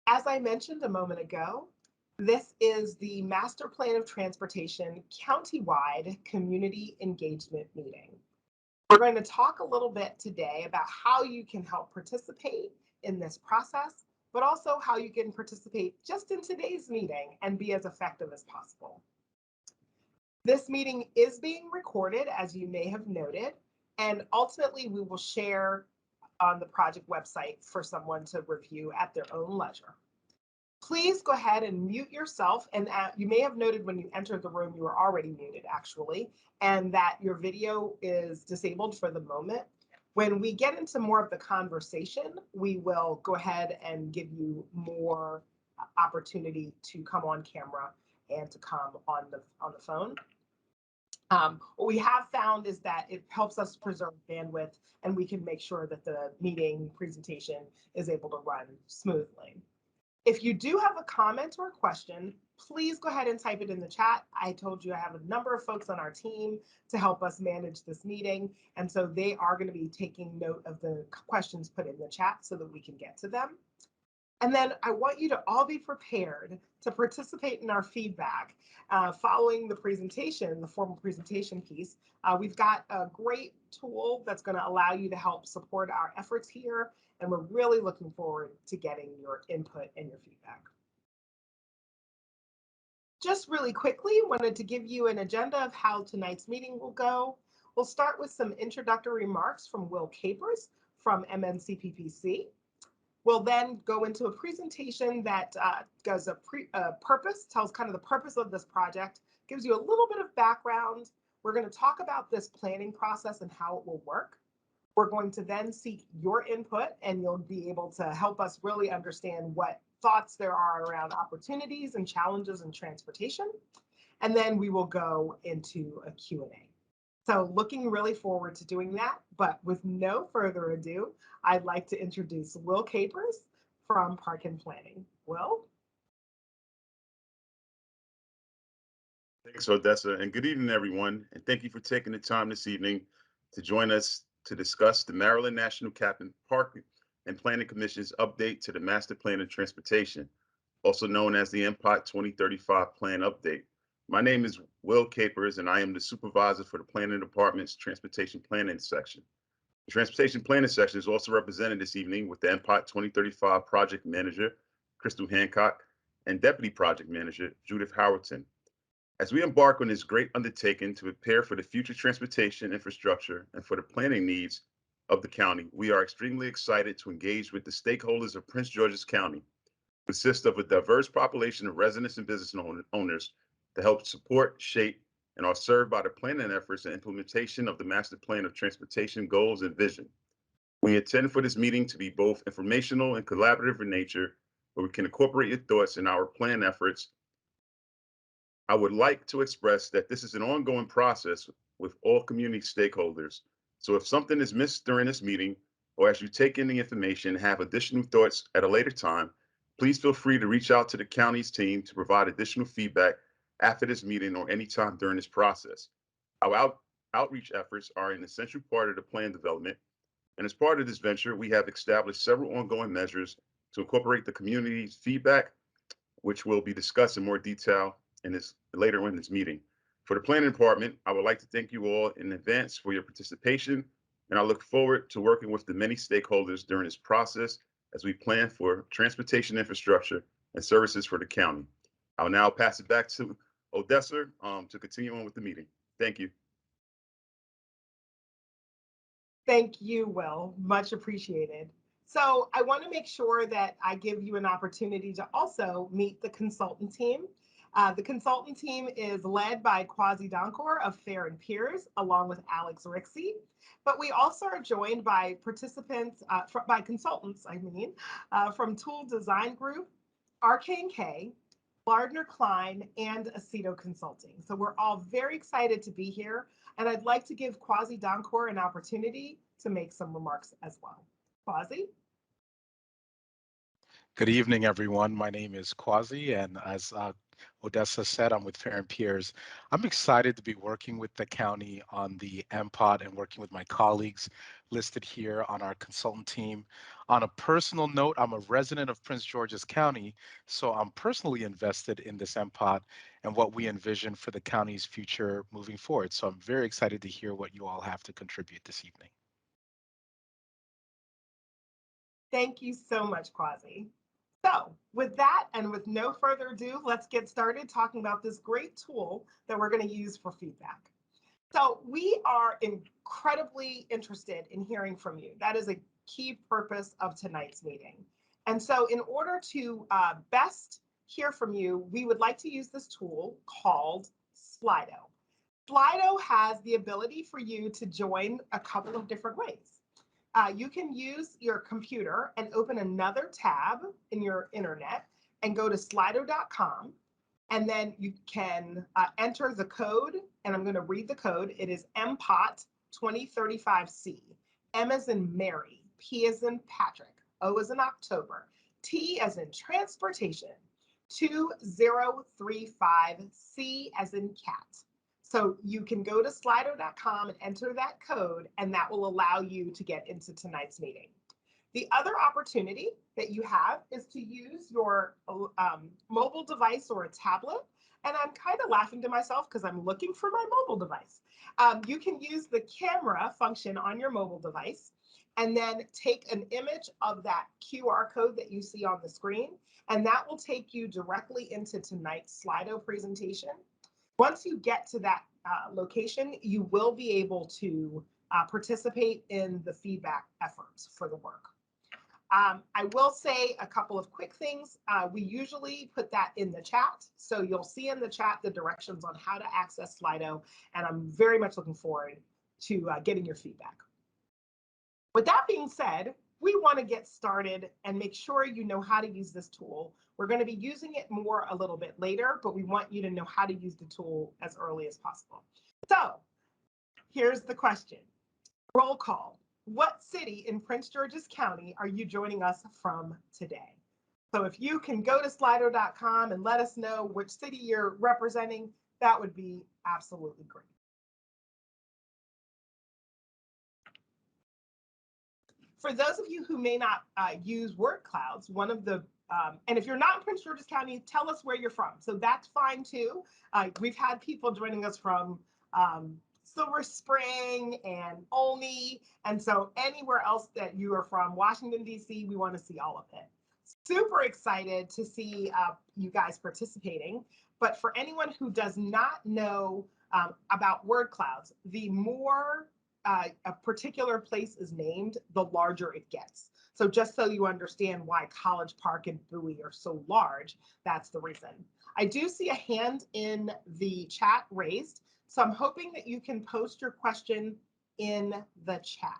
As I mentioned a moment ago, this is the Master Plan of Transportation Countywide Community Engagement Meeting. We're going to talk a little bit today about how you can help participate in this process, but also how you can participate just in today's meeting and be as effective as possible. This meeting is being recorded, as you may have noted, and ultimately we will share on the project website for someone to review at their own leisure. Please go ahead and mute yourself. And you may have noted when you entered the room, you were already muted actually, and that your video is disabled for the moment. When we get into more of the conversation, we will go ahead and give you more opportunity to come on camera and to come on the phone. What we have found is that it helps us preserve bandwidth and we can make sure that the meeting presentation is able to run smoothly. If you do have a comment or a question, please go ahead and type it in the chat. I told you I have a number of folks on our team to help us manage this meeting. And so they are going to be taking note of the questions put in the chat so that we can get to them. And then I want you to all be prepared to participate in our feedback following the presentation, the formal presentation piece. We've got a great tool that's going to allow you to help support our efforts here. And we're really looking forward to getting your input and your feedback. Just really quickly, wanted to give you an agenda of how tonight's meeting will go. We'll start with some introductory remarks from Will Capers from MNCPPC. We'll then go into a presentation that does a purpose, tells kind of the purpose of this project, gives you a little bit of background. We're going to talk about this planning process and how it will work. We're going to then seek your input, and you'll be able to help us really understand what thoughts there are around opportunities and challenges in transportation. And then we will go into a Q&A. So looking really forward to doing that, but with no further ado, I'd like to introduce Will Capers from Park and Planning. Will? Thanks, Odessa, and good evening, everyone. And thank you for taking the time this evening to join us to discuss the Maryland National Capital Park and Planning Commission's update to the Master Plan of Transportation, also known as the MPOT 2035 Plan Update. My name is Will Capers, and I am the supervisor for the Planning Department's Transportation Planning Section. The Transportation Planning Section is also represented this evening with the MPOT 2035 Project Manager, Crystal Hancock, and Deputy Project Manager, Judith Howerton. As we embark on this great undertaking to prepare for the future transportation infrastructure and for the planning needs of the county, we are extremely excited to engage with the stakeholders of Prince George's County, which consists of a diverse population of residents and business owners to help support, shape, and are served by the planning efforts and implementation of the Master Plan of Transportation goals and vision. We intend for this meeting to be both informational and collaborative in nature, where we can incorporate your thoughts in our plan efforts. I would like to express that this is an ongoing process with all community stakeholders. So if something is missed during this meeting, or as you take in the information and have additional thoughts at a later time, please feel free to reach out to the county's team to provide additional feedback after this meeting or anytime during this process. Our outreach efforts are an essential part of the plan development. And as part of this venture, we have established several ongoing measures to incorporate the community's feedback, which will be discussed in more detail later in this meeting. For the planning department, I would like to thank you all in advance for your participation, and I look forward to working with the many stakeholders during this process as we plan for transportation infrastructure and services for the county. I'll now pass it back to Odessa to continue on with the meeting. Thank you. Thank you, Will. Much appreciated. So I want to make sure that I give you an opportunity to also meet the consultant team. The consultant team is led by Quasi Donkor of Fair and Peers, along with Alex Rixey. But we also are joined by participants, by consultants, from Tool Design Group, RK&K, Lardner Klein, and Aceto Consulting. So we're all very excited to be here. And I'd like to give Quasi Donkor an opportunity to make some remarks as well. Quasi? Good evening, everyone. My name is Quasi, and as Odessa said, I'm with Fair and Peers. I'm excited to be working with the county on the MPOT and working with my colleagues listed here on our consultant team. On a personal note, I'm a resident of Prince George's County, so I'm personally invested in this MPOT and what we envision for the county's future moving forward. So I'm very excited to hear what you all have to contribute this evening. Thank you so much, Quasi. So with that and with no further ado, let's get started talking about this great tool that we're going to use for feedback. So we are incredibly interested in hearing from you. That is a key purpose of tonight's meeting. And so in order to best hear from you, we would like to use this tool called Slido. Slido has the ability for you to join a couple of different ways. You can use your computer and open another tab in your internet and go to slido.com. And then you can enter the code, and I'm going to read the code. It is MPOT 2035C. M as in Mary, P as in Patrick, O as in October, T as in transportation, 2035, C as in cat. So you can go to slido.com and enter that code, and that will allow you to get into tonight's meeting. The other opportunity that you have is to use your mobile device or a tablet. And I'm kind of laughing to myself because I'm looking for my mobile device. You can use the camera function on your mobile device and then take an image of that QR code that you see on the screen, and that will take you directly into tonight's Slido presentation. Once you get to that location, you will be able to participate in the feedback efforts for the work. I will say a couple of quick things. We usually put that in the chat. So you'll see in the chat the directions on how to access Slido, and I'm very much looking forward to getting your feedback. With that being said, we want to get started and make sure you know how to use this tool. We're going to be using it more a little bit later, but we want you to know how to use the tool as early as possible. So here's the question. Roll call. What city in Prince George's County are you joining us from today? So if you can go to slido.com and let us know which city you're representing, that would be absolutely great. For those of you who may not use word clouds, one of the, and if you're not in Prince George's County, tell us where you're from. So that's fine too. We've had people joining us from Silver Spring and Olney. And so anywhere else that you are from, Washington, D.C., we want to see all of it. Super excited to see you guys participating. But for anyone who does not know about word clouds, the more a particular place is named, the larger it gets. So just so you understand why College Park and Bowie are so large, that's the reason. I do see a hand in the chat raised. So I'm hoping that you can post your question in the chat.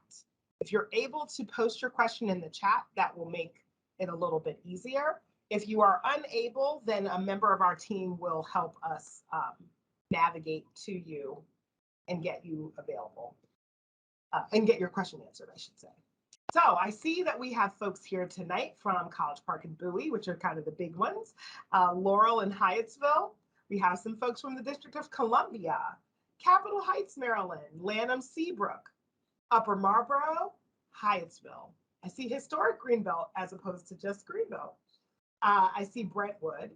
If you're able to post your question in the chat, that will make it a little bit easier. If you are unable, then a member of our team will help us navigate to you and get you available and get your question answered, I should say. So I see that we have folks here tonight from College Park and Bowie, which are kind of the big ones, Laurel and Hyattsville. We have some folks from the District of Columbia, Capitol Heights, Maryland, Lanham, Seabrook, Upper Marlboro, Hyattsville. I see historic Greenbelt as opposed to just Greenbelt. I see Brentwood,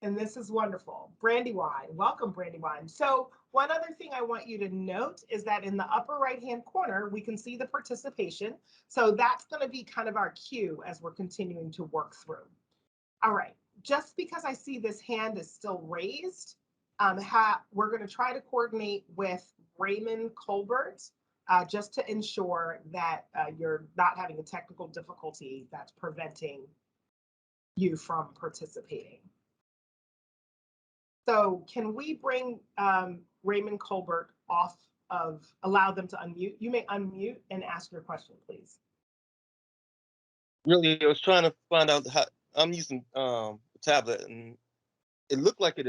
and this is wonderful. Brandywine, welcome Brandywine. So one other thing I want you to note is that in the upper right-hand corner, we can see the participation. So that's going to be kind of our cue as we're continuing to work through. All right, just because I see this hand is still raised, we're going to try to coordinate with Raymond Colbert just to ensure that you're not having a technical difficulty that's preventing you from participating. So can we bring Raymond Colbert off of, allow them to unmute? You may unmute and ask your question, please. Really, I was trying to find out how I'm using a tablet, and it looked like it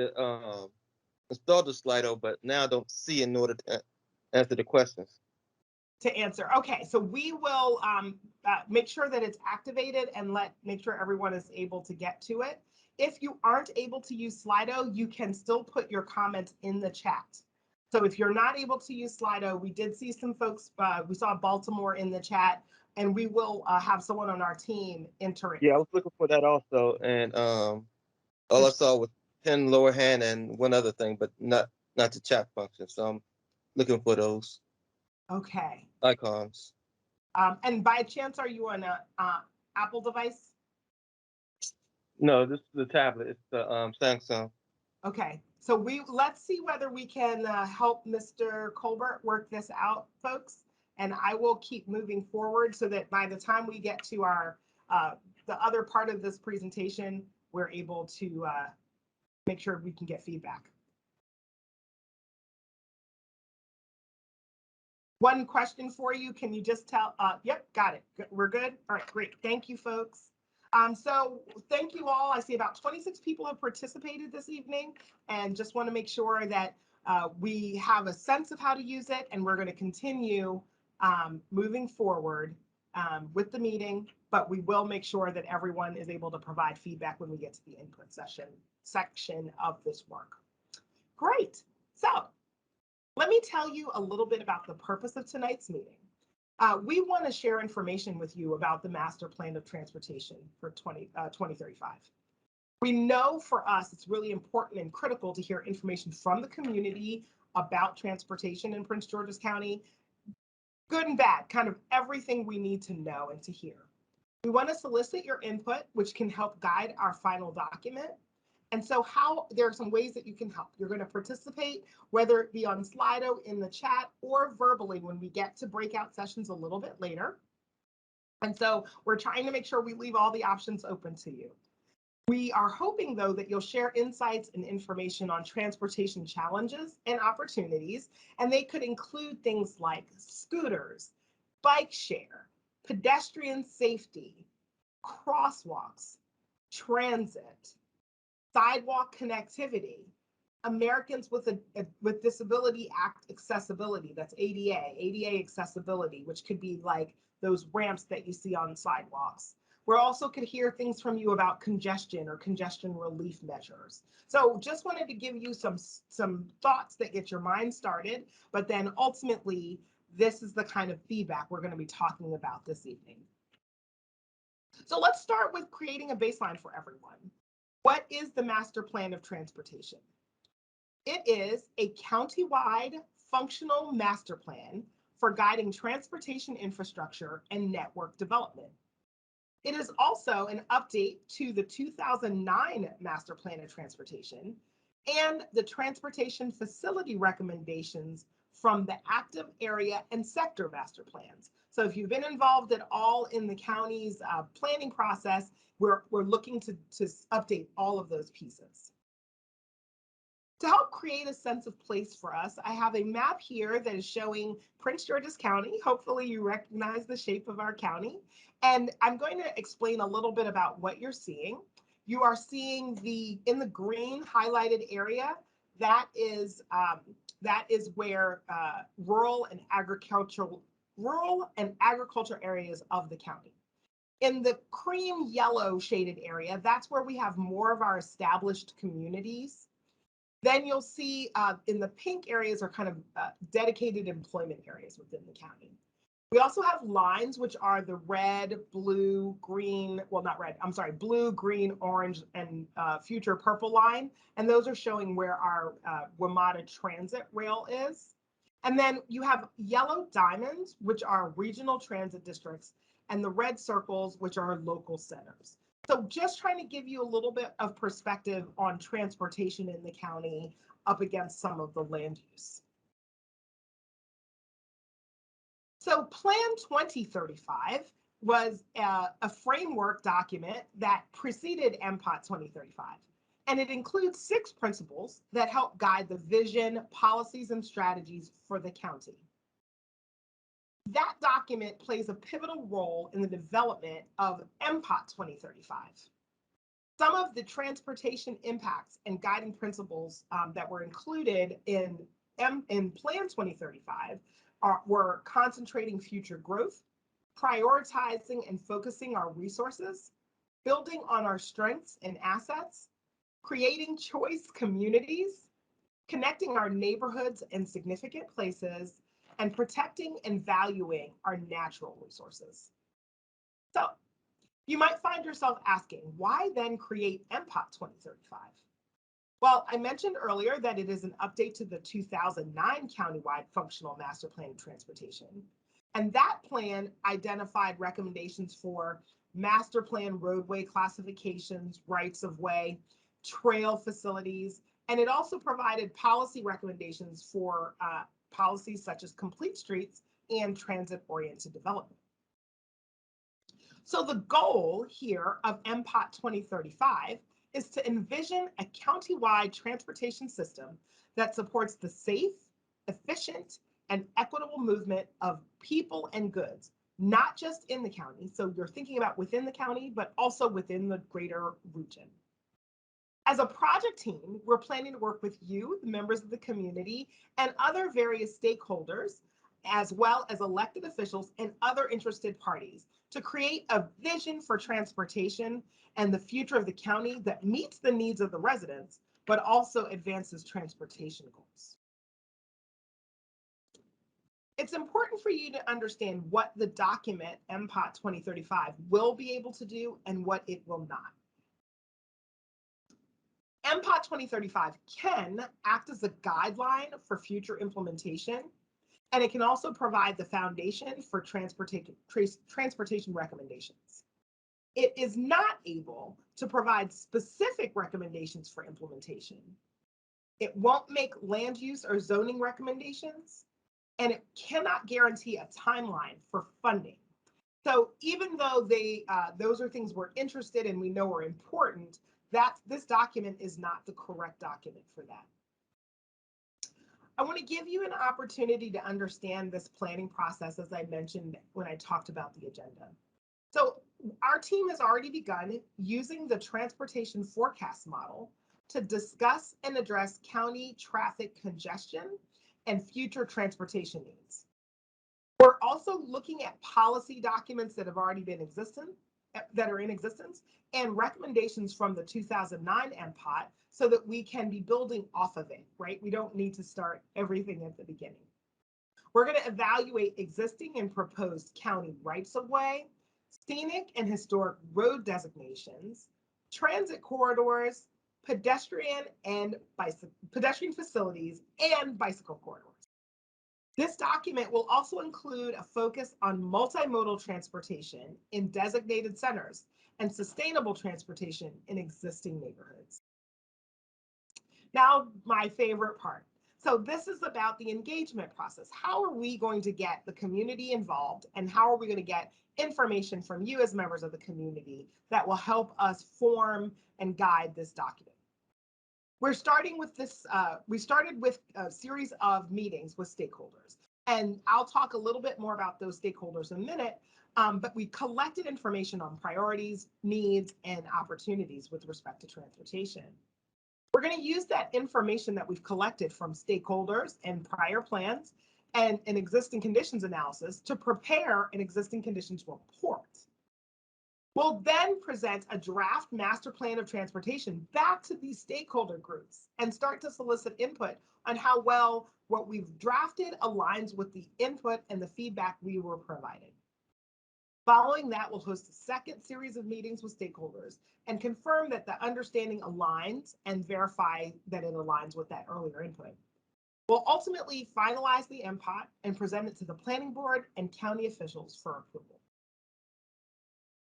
installed the Slido, but now I don't see in order to answer the questions. to answer. Okay, so we will make sure that it's activated and make sure everyone is able to get to it. If you aren't able to use Slido, you can still put your comments in the chat. So if you're not able to use Slido, we did see some folks, we saw Baltimore in the chat, and we will have someone on our team enter it. Yeah, I was looking for that also, and all I saw was pen, lower hand, and one other thing, but not the chat function. So I'm looking for those Okay. icons. And by chance, are you on a Apple device? No, this is the tablet. It's the Samsung. Okay, so let's see whether we can help Mr. Colbert work this out, folks. And I will keep moving forward so that by the time we get to our the other part of this presentation, we're able to make sure we can get feedback. One question for you. Can you just tell? Yep, got it. We're good. All right, great. Thank you, folks. So thank you all. I see about 26 people have participated this evening, and just want to make sure that we have a sense of how to use it, and we're going to continue moving forward with the meeting, but we will make sure that everyone is able to provide feedback when we get to the input section of this work. Great. So let me tell you a little bit about the purpose of tonight's meeting. We want to share information with you about the Master Plan of Transportation for 2035. We know for us it's really important and critical to hear information from the community about transportation in Prince George's County, good and bad, kind of everything we need to know and to hear. We want to solicit your input, which can help guide our final document. And so there are some ways that you can help. You're going to participate, whether it be on Slido, in the chat, or verbally when we get to breakout sessions a little bit later. And so we're trying to make sure we leave all the options open to you. We are hoping, though, that you'll share insights and information on transportation challenges and opportunities, and they could include things like scooters, bike share, pedestrian safety, crosswalks, transit, sidewalk connectivity, Americans with Disability Act accessibility, that's ADA accessibility, which could be like those ramps that you see on sidewalks. We also could hear things from you about congestion or congestion relief measures. So just wanted to give you some thoughts that get your mind started, but then ultimately, this is the kind of feedback we're going to be talking about this evening. So let's start with creating a baseline for everyone. What is the Master Plan of Transportation? It is a county-wide functional master plan for guiding transportation infrastructure and network development. It is also an update to the 2009 Master Plan of Transportation and the transportation facility recommendations from the active area and sector master plans. So if you've been involved at all in the county's planning process, we're looking to update all of those pieces. To help create a sense of place for us, I have a map here that is showing Prince George's County. Hopefully you recognize the shape of our county. And I'm going to explain a little bit about what you're seeing. You are seeing in the green highlighted area, that is where rural and agricultural areas of the county. In the cream yellow shaded area, that's where we have more of our established communities. Then you'll see in the pink areas are kind of dedicated employment areas within the county. We also have lines, which are the red, blue, green, well, not red, I'm sorry, blue, green, orange, and future purple line. And those are showing where our WMATA transit rail is. And then you have yellow diamonds, which are regional transit districts, and the red circles, which are local centers. So just trying to give you a little bit of perspective on transportation in the county up against some of the land use. So Plan 2035 was a framework document that preceded MPOT 2035, and it includes 6 principles that help guide the vision, policies, and strategies for the county. That document plays a pivotal role in the development of MPOT 2035. Some of the transportation impacts and guiding principles that were included in Plan 2035 we're concentrating future growth, prioritizing and focusing our resources, building on our strengths and assets, creating choice communities, connecting our neighborhoods and significant places, and protecting and valuing our natural resources. So you might find yourself asking, why then create MPOT 2035? Well, I mentioned earlier that it is an update to the 2009 countywide functional master plan of transportation. And that plan identified recommendations for master plan roadway classifications, rights of way, trail facilities, and it also provided policy recommendations for policies such as complete streets and transit-oriented development. So the goal here of MPOT 2035 is to envision a county-wide transportation system that supports the safe, efficient, and equitable movement of people and goods, not just in the county. So you're thinking about within the county, but also within the greater region. As a project team, we're planning to work with you, the members of the community, and other various stakeholders, as well as elected officials and other interested parties, to create a vision for transportation and the future of the county that meets the needs of the residents, but also advances transportation goals. It's important for you to understand what the document MPOT 2035 will be able to do and what it will not. MPOT 2035 can act as a guideline for future implementation, and it can also provide the foundation for transportation recommendations. It is not able to provide specific recommendations for implementation. It won't make land use or zoning recommendations, and it cannot guarantee a timeline for funding. So even though those are things we're interested in, we know are important, this document is not the correct document for that. I want to give you an opportunity to understand this planning process, as I mentioned when I talked about the agenda. So our team has already begun using the transportation forecast model to discuss and address county traffic congestion and future transportation needs. We're also looking at policy documents that have already been in existence and recommendations from the 2009 MPOT so that we can be building off of it, right? We don't need to start everything at the beginning. We're going to evaluate existing and proposed county rights of way, scenic and historic road designations, transit corridors, pedestrian facilities, and bicycle corridors. This document will also include a focus on multimodal transportation in designated centers and sustainable transportation in existing neighborhoods. Now, my favorite part. So this is about the engagement process. How are we going to get the community involved, and how are we going to get information from you as members of the community that will help us form and guide this document? We're starting with this, we started with a series of meetings with stakeholders, and I'll talk a little bit more about those stakeholders in a minute, but we collected information on priorities, needs, and opportunities with respect to transportation. We're going to use that information that we've collected from stakeholders and prior plans and an existing conditions analysis to prepare an existing conditions report. We'll then present a draft master plan of transportation back to these stakeholder groups and start to solicit input on how well what we've drafted aligns with the input and the feedback we were provided. Following that, we'll host a second series of meetings with stakeholders and confirm that the understanding aligns and verify that it aligns with that earlier input. We'll ultimately finalize the MPOT and present it to the planning board and county officials for approval.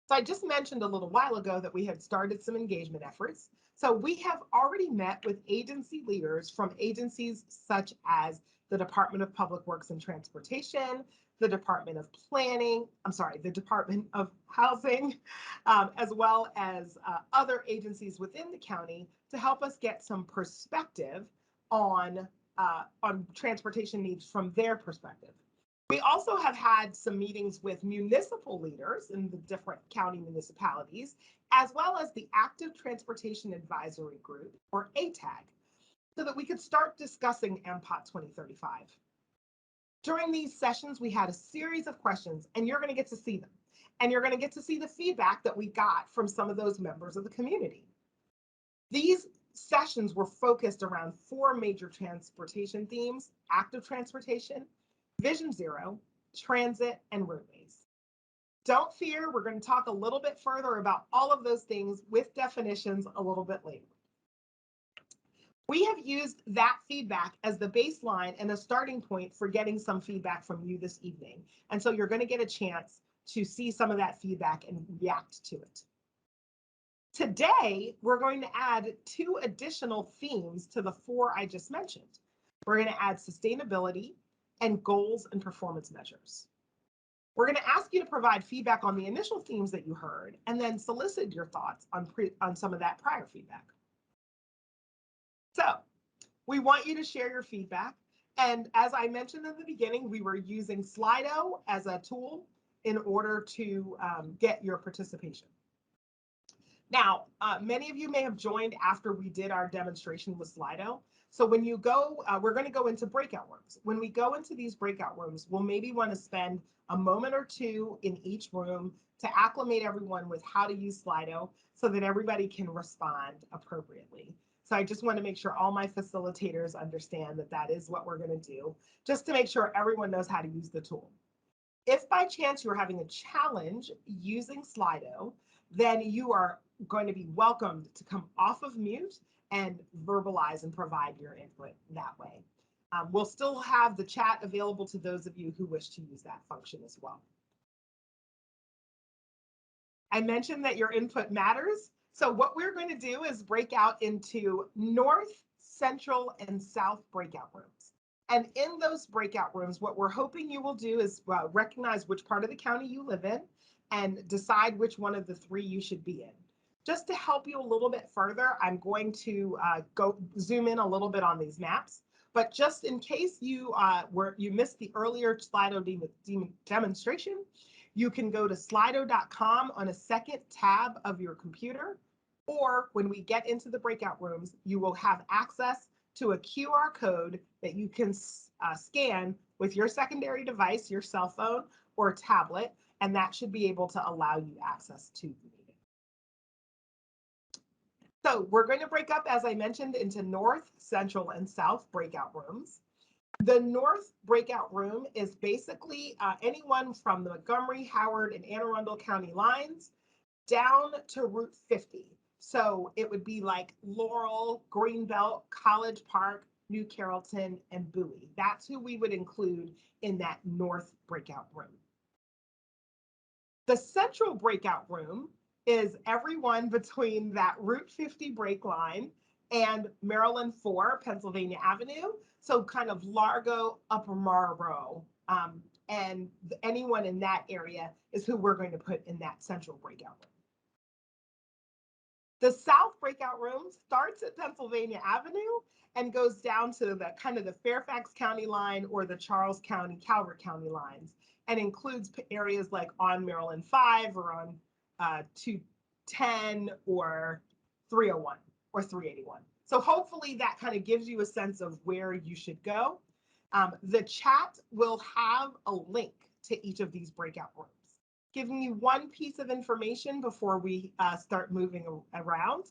So I just mentioned a little while ago that we had started some engagement efforts. So we have already met with agency leaders from agencies such as the Department of Public Works and Transportation, the Department of Planning, the Department of Housing, as well as other agencies within the county to help us get some perspective on transportation needs from their perspective. We also have had some meetings with municipal leaders in the different county municipalities, as well as the Active Transportation Advisory Group, or ATAG, so that we could start discussing MPOT 2035. During these sessions, we had a series of questions, and you're going to get to see them. And you're going to get to see the feedback that we got from some of those members of the community. These sessions were focused around 4 major transportation themes: active transportation, Vision Zero, transit, and roadways. Don't fear, we're going to talk a little bit further about all of those things with definitions a little bit later. We have used that feedback as the baseline and a starting point for getting some feedback from you this evening. And so you're going to get a chance to see some of that feedback and react to it. Today, we're going to add 2 additional themes to the 4 I just mentioned. We're going to add sustainability and goals and performance measures. We're going to ask you to provide feedback on the initial themes that you heard and then solicit your thoughts on some of that prior feedback. So we want you to share your feedback. And as I mentioned in the beginning, we were using Slido as a tool in order to get your participation. Now, many of you may have joined after we did our demonstration with Slido. So when you go, we're going to go into breakout rooms. When we go into these breakout rooms, we'll maybe want to spend a moment or 2 in each room to acclimate everyone with how to use Slido so that everybody can respond appropriately. So I just want to make sure all my facilitators understand that that is what we're going to do, just to make sure everyone knows how to use the tool. If by chance you're having a challenge using Slido, then you are going to be welcomed to come off of mute and verbalize and provide your input that way. We'll still have the chat available to those of you who wish to use that function as well. I mentioned that your input matters. So what we're going to do is break out into North, Central, and South breakout rooms. And in those breakout rooms, what we're hoping you will do is recognize which part of the county you live in and decide which one of the 3 you should be in. Just to help you a little bit further, I'm going to go zoom in a little bit on these maps. But just in case you missed the earlier Slido demonstration, you can go to slido.com on a second tab of your computer, or when we get into the breakout rooms, you will have access to a QR code that you can scan with your secondary device, your cell phone or tablet, and that should be able to allow you access to the meeting. So we're going to break up, as I mentioned, into North, Central, and South breakout rooms. The North breakout room is basically anyone from the Montgomery, Howard, and Anne Arundel County lines down to Route 50. So it would be like Laurel, Greenbelt, College Park, New Carrollton, and Bowie. That's who we would include in that North breakout room. The Central breakout room is everyone between that Route 50 break line and Maryland 4, Pennsylvania Avenue. So kind of Largo, Upper Marlboro, and anyone in that area is who we're going to put in that Central breakout room. The South breakout room starts at Pennsylvania Avenue and goes down to the kind of the Fairfax County line or the Charles County, Calvert County lines, and includes areas like on Maryland 5 or on 210 or 301 or 381. So hopefully that kind of gives you a sense of where you should go. The chat will have a link to each of these breakout rooms, giving you one piece of information before we start moving around.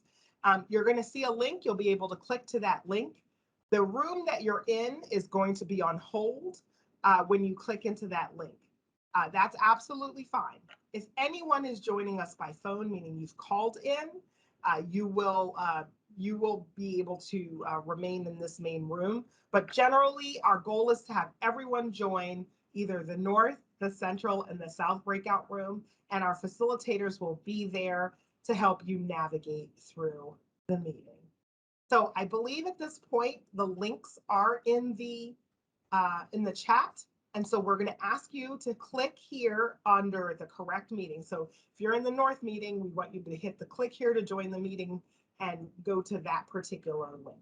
You're going to see a link. You'll be able to click to that link. The room that you're in is going to be on hold when you click into that link. That's absolutely fine. If anyone is joining us by phone, meaning you've called in, you will be able to remain in this main room. But generally, our goal is to have everyone join either the North, the Central, and the South breakout room, and our facilitators will be there to help you navigate through the meeting. So I believe at this point, the links are in the chat. And so we're going to ask you to click here under the correct meeting. So if you're in the North meeting, we want you to hit the click here to join the meeting and go to that particular link.